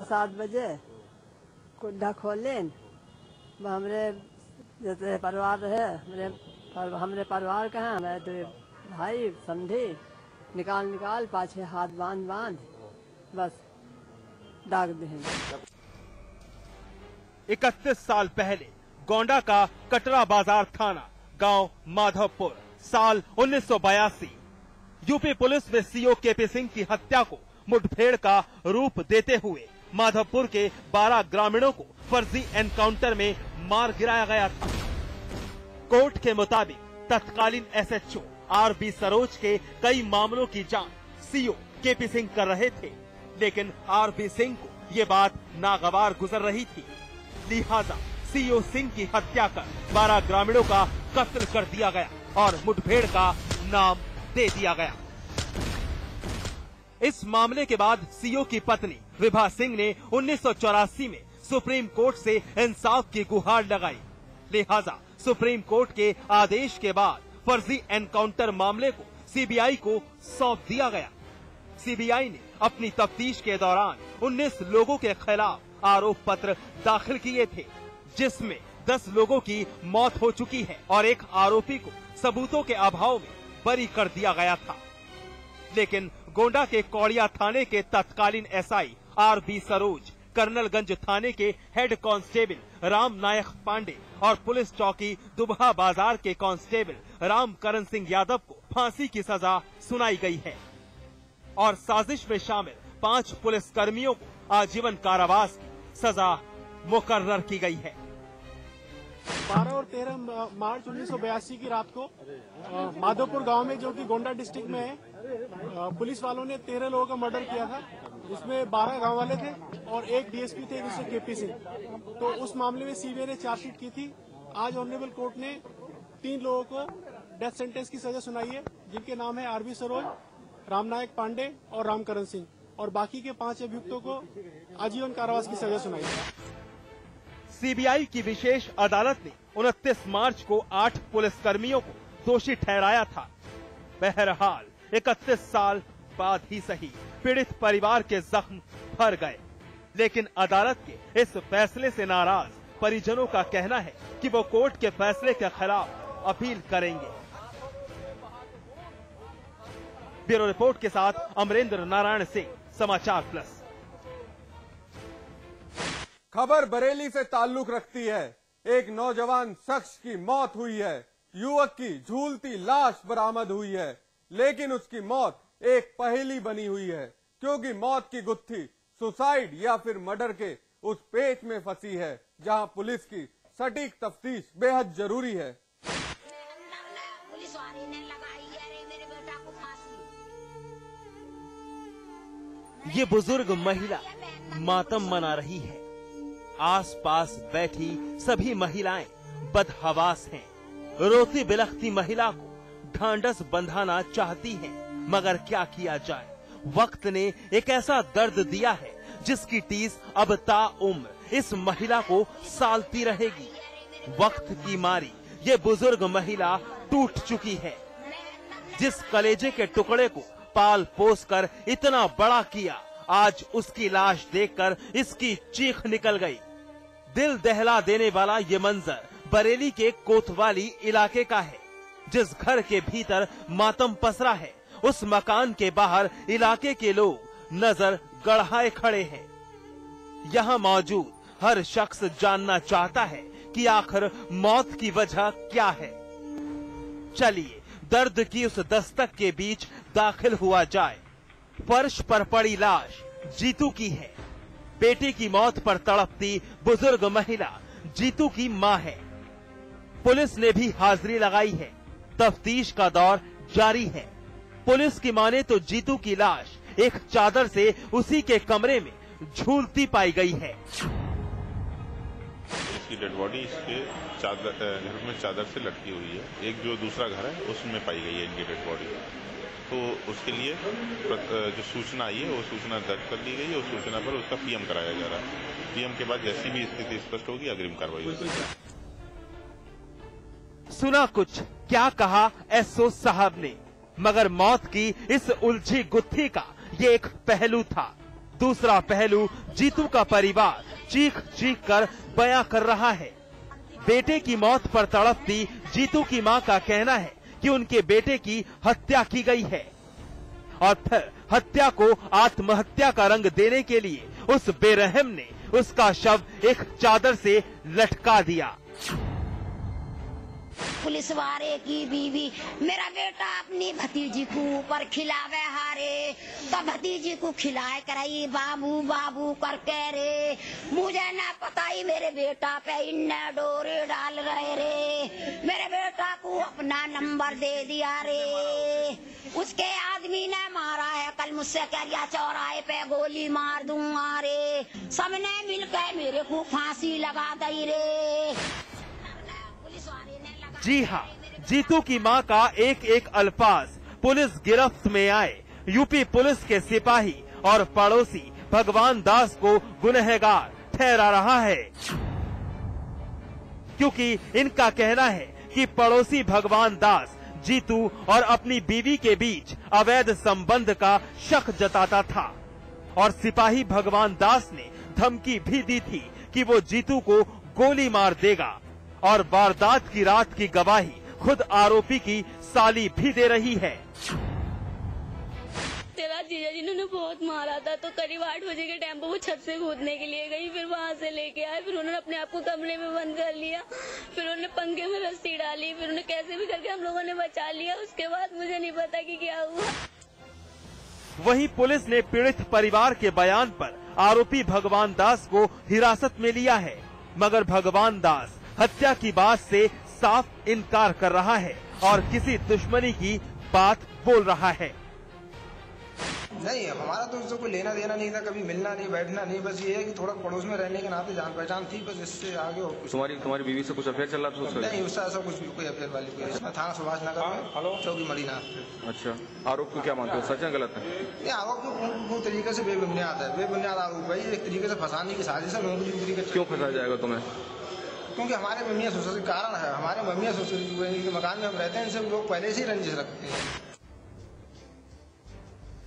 7 बजे कुंडा खोलें, हमरे जैसे परिवार रहे, हमरे परिवार का है, हमारे 2 भाई समझी निकाल पाछे हाथ बांध बस डाक दें। 31 साल पहले गोंडा का कटरा बाजार थाना, गांव माधवपुर, साल 1982। यूपी पुलिस में सीओ केपी सिंह की हत्या को मुठभेड़ का रूप देते हुए माधवपुर के 12 ग्रामीणों को फर्जी एनकाउंटर में मार गिराया गया था। कोर्ट के मुताबिक तत्कालीन एसएचओ आरबी सरोज के कई मामलों की जांच सीओ केपी सिंह कर रहे थे, लेकिन आरबी सिंह को ये बात नागवार गुजर रही थी। लिहाजा सीओ सिंह की हत्या कर 12 ग्रामीणों का कत्ल कर दिया गया और मुठभेड़ का नाम दे दिया गया। इस मामले के बाद सीओ की पत्नी विभा सिंह ने 1984 में सुप्रीम कोर्ट से इंसाफ की गुहार लगाई। लिहाजा सुप्रीम कोर्ट के आदेश के बाद फर्जी एनकाउंटर मामले को सीबीआई को सौंप दिया गया। सीबीआई ने अपनी तफ्तीश के दौरान 19 लोगों के खिलाफ आरोप पत्र दाखिल किए थे, जिसमें 10 लोगों की मौत हो चुकी है और एक आरोपी को सबूतों के अभाव में बरी कर दिया गया था। लेकिन गोंडा के कौड़िया थाने के तत्कालीन एसआई आरबी सरोज, कर्नलगंज थाने के हेड कांस्टेबल राम नायक पांडे और पुलिस चौकी दुबहा बाजार के कांस्टेबल रामकरण सिंह यादव को फांसी की सजा सुनाई गई है और साजिश में शामिल 5 पुलिस कर्मियों को आजीवन कारावास की सजा मुकर्रर की गई है। 12 और 13 मार्च 1982 की रात को माधोपुर गांव में, जो कि गोंडा डिस्ट्रिक्ट में है, पुलिस वालों ने 13 लोगों का मर्डर किया था, जिसमें 12 गांव वाले थे और एक डीएसपी थे जिससे केपी सिंह। तो उस मामले में सीबीआई ने चार्जशीट की थी। आज ऑनरेबल कोर्ट ने 3 लोगों को डेथ सेंटेंस की सजा सुनाई है, जिनके नाम है आरबी सरोज, रामनायक पांडे और रामकरण सिंह, और बाकी के 5 अभियुक्तों को आजीवन कारावास की सजा सुनाई है। सीबीआई की विशेष अदालत ने 29 मार्च को 8 पुलिसकर्मियों को दोषी ठहराया था। बहरहाल 31 साल बाद ही सही पीड़ित परिवार के जख्म भर गए, लेकिन अदालत के इस फैसले से नाराज परिजनों का कहना है कि वो कोर्ट के फैसले के खिलाफ अपील करेंगे। ब्यूरो रिपोर्ट के साथ अमरेंद्र नारायण सिंह, समाचार प्लस। खबर बरेली से ताल्लुक रखती है। एक नौजवान शख्स की मौत हुई है। युवक की झूलती लाश बरामद हुई है, लेकिन उसकी मौत एक पहेली बनी हुई है, क्योंकि मौत की गुत्थी सुसाइड या फिर मर्डर के उस पेच में फंसी है जहां पुलिस की सटीक तफ्तीश बेहद जरूरी है। ये बुजुर्ग महिला मातम मना रही है। आसपास बैठी सभी महिलाएं बदहवास हैं। रोती बिलखती महिला को ढांढस बंधाना चाहती हैं, मगर क्या किया जाए। वक्त ने एक ऐसा दर्द दिया है जिसकी टीस अब ताउम्र इस महिला को सालती रहेगी। वक्त की मारी ये बुजुर्ग महिला टूट चुकी है। जिस कलेजे के टुकड़े को पाल पोस कर इतना बड़ा किया, आज उसकी लाश देखकर इसकी चीख निकल गई। दिल दहला देने वाला ये मंजर बरेली के कोतवाली इलाके का है। जिस घर के भीतर मातम पसरा है, उस मकान के बाहर इलाके के लोग नजर गड़ाए खड़े हैं। यहाँ मौजूद हर शख्स जानना चाहता है कि आखिर मौत की वजह क्या है। चलिए दर्द की उस दस्तक के बीच दाखिल हुआ जाए। फर्श पर पड़ी लाश जीतू की है। बेटी की मौत पर तड़पती बुजुर्ग महिला जीतू की मां है। पुलिस ने भी हाजिरी लगाई है। तफ्तीश का दौर जारी है। पुलिस की माने तो जीतू की लाश एक चादर से उसी के कमरे में झूलती पाई गई है। इसकी डेड बॉडी इसके घर में चादर से लटकी हुई है। एक जो दूसरा घर है उसमें पाई गई है इनकी डेड बॉडी। तो उसके लिए जो सूचना आई है वो सूचना दर्ज कर ली गई है। उस सूचना पर उसका पीएम कराया जा रहा है। पीएम के बाद जैसी भी स्थिति स्पष्ट होगी अग्रिम कार्रवाई होगी। सुना कुछ क्या कहा एसओ साहब ने, मगर मौत की इस उलझी गुत्थी का ये एक पहलू था। दूसरा पहलू जीतू का परिवार चीख चीख कर बयां कर रहा है। बेटे की मौत पर तड़पती जीतू की मां का कहना है कि उनके बेटे की हत्या की गई है और फिर हत्या को आत्महत्या का रंग देने के लिए उस बेरहम ने उसका शव एक चादर से लटका दिया। पुलिस वाले की बीवी मेरा बेटा अपनी भतीजी को ऊपर खिलावे हारे, तो भतीजी को खिलाए कराई बाबू बाबू करके रे, मुझे ना पता ही मेरे बेटा पे इन्ने डोरे डाल रहे रे, मेरे बेटा को अपना नंबर दे दिया रे, उसके आदमी ने मारा है, कल मुझसे कह दिया चौराहे पे गोली मार दूंगा रे, सबने मिलकर मेरे को फांसी लगा दी रे। जी हाँ, जीतू की मां का एक एक अल्फाज पुलिस गिरफ्त में आए यूपी पुलिस के सिपाही और पड़ोसी भगवान दास को गुनहगार ठहरा रहा है, क्योंकि इनका कहना है कि पड़ोसी भगवान दास जीतू और अपनी बीवी के बीच अवैध संबंध का शक जताता था और सिपाही भगवान दास ने धमकी भी दी थी कि वो जीतू को गोली मार देगा और वारदात की रात की गवाही खुद आरोपी की साली भी दे रही है। तेरा जीजा जी ने बहुत मारा था, तो करीब 8 बजे के टाइम पर वो छत से कूदने के लिए गई, फिर वहाँ से लेके आए, फिर उन्होंने अपने आप को कमरे में बंद कर लिया, फिर उन्होंने पंखे में रस्सी डाली, फिर उन्हें कैसे भी करके हम लोगों ने बचा लिया। उसके बाद मुझे नहीं पता कि क्या हुआ। वहीं पुलिस ने पीड़ित परिवार के बयान पर आरोपी भगवान दास को हिरासत में लिया है, मगर भगवान दास हत्या की बात से साफ इनकार कर रहा है और किसी दुश्मनी की बात बोल रहा है। नहीं, हमारा तो उससे कोई लेना देना नहीं था, कभी मिलना नहीं बैठना नहीं, बस ये है कि थोड़ा पड़ोस में रहने के नाते जान पहचान थी, बस इससे आगे और कुछ। तुम्हारी बीवी से कुछ अफेयर चल रहा था? नहीं, उससे ऐसा कुछ भी कोई अफेयर वाली कोई। थाना सुभाष नगर में चौकी मरीना। अच्छा, आरोप को क्या मानते हो, सच है गलत है? ये आरोप पूर्ण तरीके से बेबुनियाद है, बेबुनियाद आरोप है, एक तरीके से फंसाने की साजिश है। क्यों फंसा जाएगा तुम्हें? क्योंकि हमारे मम्मिया ससुर के कारण है, हमारे मम्मिया ससुर के मकान में हम रहते हैं, इनसे लोग पहले से ही रंजिश रखते हैं।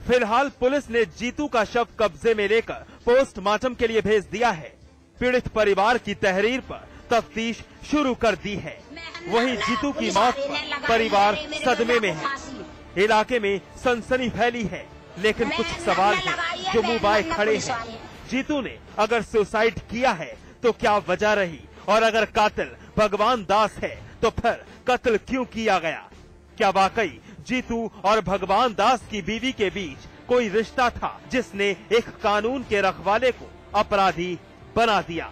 फिलहाल पुलिस ने जीतू का शव कब्जे में लेकर पोस्टमार्टम के लिए भेज दिया है। पीड़ित परिवार की तहरीर पर तफ्तीश शुरू कर दी है। वहीं जीतू की मौत पर परिवार सदमे में है। इलाके में सनसनी फैली है, लेकिन कुछ सवाल हैं जो मुंह बाए खड़े हैं। जीतू ने अगर सुसाइड किया है तो क्या वजह रही, और अगर कातिल भगवान दास है तो फिर कत्ल क्यों किया गया? क्या वाकई जीतू और भगवान दास की बीवी के बीच कोई रिश्ता था जिसने एक कानून के रखवाले को अपराधी बना दिया?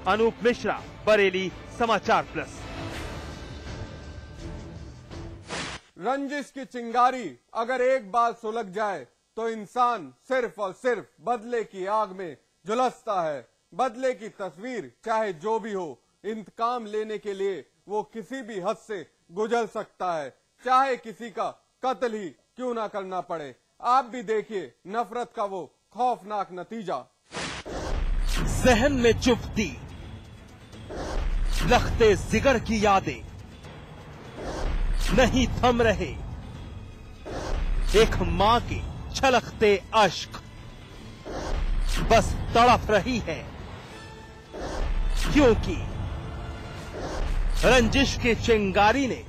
अनूप मिश्रा, बरेली, समाचार प्लस। रंजिश की चिंगारी अगर एक बार सुलग जाए तो इंसान सिर्फ और सिर्फ बदले की आग में झुलसता है। बदले की तस्वीर चाहे जो भी हो, इंतकाम लेने के लिए वो किसी भी हद से गुजर सकता है, चाहे किसी का कत्ल ही क्यों ना करना पड़े। आप भी देखिए नफरत का वो खौफनाक नतीजा। जहन में चुभती लखते जिगर की यादें नहीं थम रहे, एक मां के छलकते अश्क बस तड़प रही है, क्योंकि रंजिश की चिंगारी ने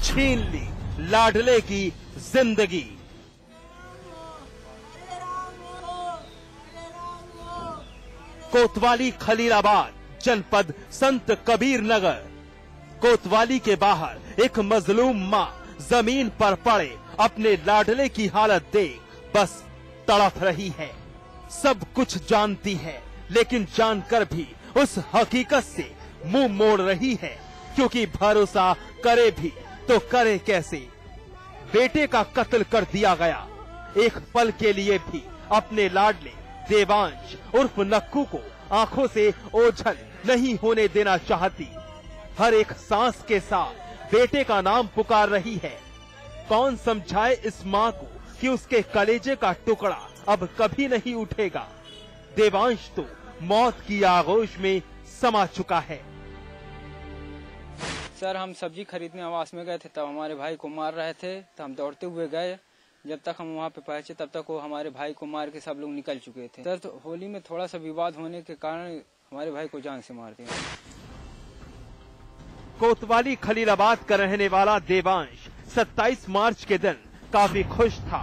छीन ली लाडले की जिंदगी। कोतवाली खलीलाबाद जनपद संत कबीर नगर। कोतवाली के बाहर एक मजलूम मां जमीन पर पड़े अपने लाडले की हालत देख बस तड़प रही है। सब कुछ जानती है, लेकिन जानकर भी उस हकीकत से मुंह मोड़ रही है, क्योंकि भरोसा करे भी तो करे कैसे। बेटे का कत्ल कर दिया गया, एक पल के लिए भी अपने लाडले देवांश उर्फ नक्कू को आंखों से ओझल नहीं होने देना चाहती। हर एक सांस के साथ बेटे का नाम पुकार रही है। कौन समझाए इस मां को कि उसके कलेजे का टुकड़ा अब कभी नहीं उठेगा। देवांश तो मौत की आगोश में समा चुका है। सर, हम सब्जी खरीदने आवास में गए थे, तब हमारे भाई को मार रहे थे, तो हम दौड़ते हुए गए, जब तक हम वहाँ पे पहुँचे तब तक वो हमारे भाई को मार के सब लोग निकल चुके थे। सर तो होली में थोड़ा सा विवाद होने के कारण हमारे भाई को जान से मार दिया। कोतवाली खलीलाबाद का रहने वाला देवांश 27 मार्च के दिन काफी खुश था।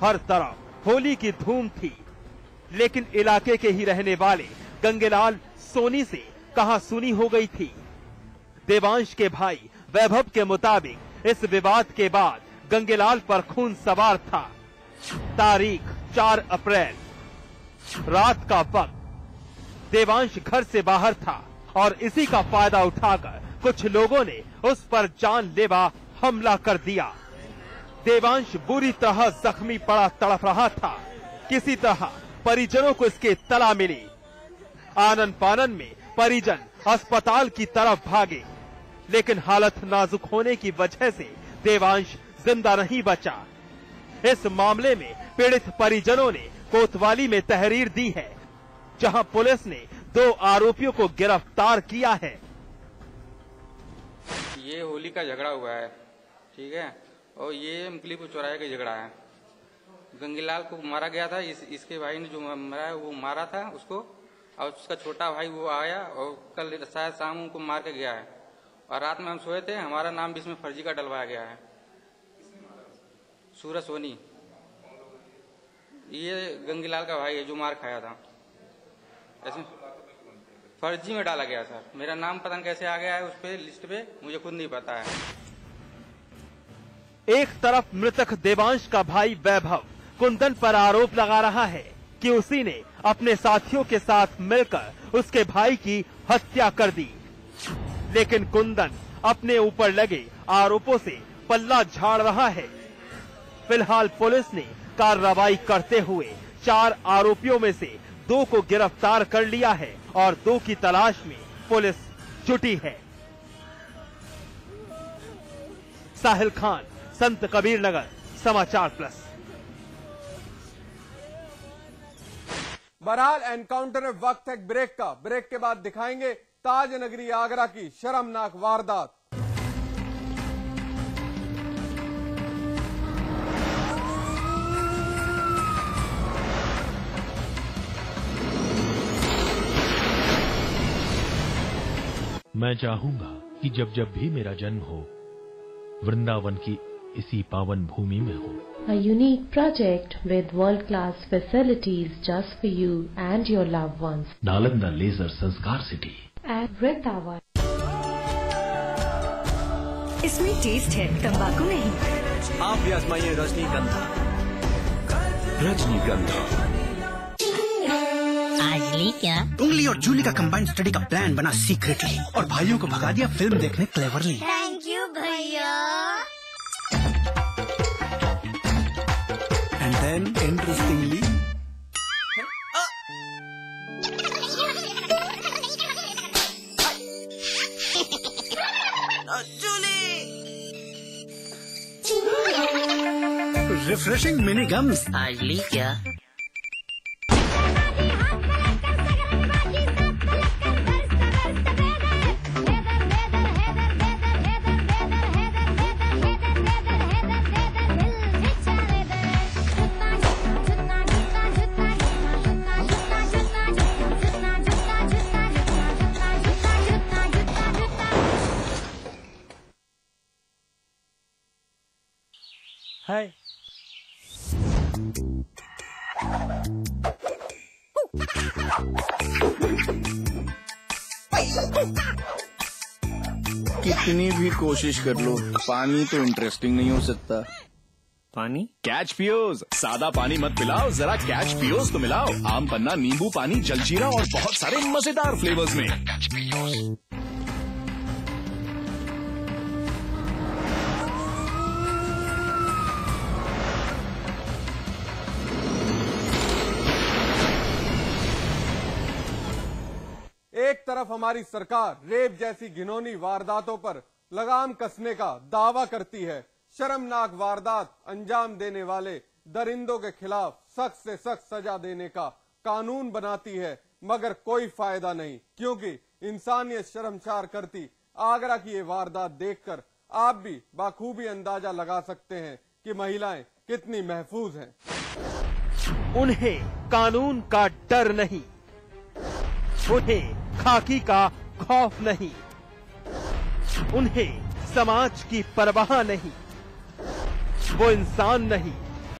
हर तरफ होली की धूम थी, लेकिन इलाके के ही रहने वाले गंगेलाल सोनी से कहां सुनी हो गई थी। देवांश के भाई वैभव के मुताबिक इस विवाद के बाद गंगेलाल पर खून सवार था। तारीख 4 अप्रैल, रात का वक्त। देवांश घर से बाहर था और इसी का फायदा उठाकर कुछ लोगों ने उस पर जानलेवा हमला कर दिया। देवांश बुरी तरह जख्मी पड़ा तड़प रहा था। किसी तरह परिजनों को इसकी तला मिली। आनन फानन में परिजन अस्पताल की तरफ भागे, लेकिन हालत नाजुक होने की वजह से देवांश जिंदा नहीं बचा। इस मामले में पीड़ित परिजनों ने कोतवाली में तहरीर दी है, जहां पुलिस ने 2 आरोपियों को गिरफ्तार किया है। ये होली का झगड़ा हुआ है, ठीक है, और ये मुकलीपुर चौराहे का झगड़ा है। गंगेलाल को मारा गया था, इसके भाई ने जो मरा है वो मारा था उसको, और उसका छोटा भाई वो आया और कल शायद शाम को मार के गया है। और रात में हम सोए थे, हमारा नाम भी इसमें फर्जी का डलवाया गया है। सूरज सोनी, ये गंगेलाल का भाई है जो मार खाया था। ऐसे फर्जी में डाला गया सर। मेरा नाम पता नहीं कैसे आ गया है उस पे लिस्ट पे, मुझे खुद नहीं पता है। एक तरफ मृतक देवांश का भाई वैभव कुंदन पर आरोप लगा रहा है कि उसी ने अपने साथियों के साथ मिलकर उसके भाई की हत्या कर दी, लेकिन कुंदन अपने ऊपर लगे आरोपों से पल्ला झाड़ रहा है। फिलहाल पुलिस ने कार्रवाई करते हुए 4 आरोपियों में से 2 को गिरफ्तार कर लिया है और 2 की तलाश में पुलिस जुटी है। साहिल खान, संत कबीर नगर, समाचार प्लस। बहरहाल एनकाउंटर में वक्त है ब्रेक का। ब्रेक के बाद दिखाएंगे ताज नगरी आगरा की शर्मनाक वारदात। मैं चाहूंगा कि जब जब भी मेरा जन्म हो, वृंदावन की इसी पावन भूमि में हो। A unique project with world-class facilities just for you and your loved ones. Nalanda leisure Sanskar city At Vrindavan. इसमें टेस्ट है, तंबाकू नहीं। आप भी आजमाइए रजनीगंधा। रजनीगंधा। आज ली क्या? उंगली और जूली का कंबाइंड स्टडी का प्लान बना सीक्रेटली और भाइयों को भगा दिया फिल्म देखने क्लेवरली। थैंक यू भैया। And then interestingly refreshing mini gums. आज ली क्या? है कितनी भी कोशिश कर लो, पानी तो इंटरेस्टिंग नहीं हो सकता। पानी कैच पियोज। सादा पानी मत पिलाओ, जरा कैच पियोज तो मिलाओ। आम पन्ना, नींबू पानी, जलजीरा और बहुत सारे मजेदार फ्लेवर्स में। एक तरफ हमारी सरकार रेप जैसी घिनौनी वारदातों पर लगाम कसने का दावा करती है, शर्मनाक वारदात अंजाम देने वाले दरिंदों के खिलाफ सख्त से सख्त सजा देने का कानून बनाती है, मगर कोई फायदा नहीं, क्योंकि इंसानियत शर्मसार करती आगरा की ये वारदात देखकर आप भी बाखूबी अंदाजा लगा सकते हैं कि महिलाएं कितनी महफूज हैं। उन्हें कानून का डर नहीं, उन्हें खाकी का खौफ नहीं, उन्हें समाज की परवाह नहीं। वो इंसान नहीं,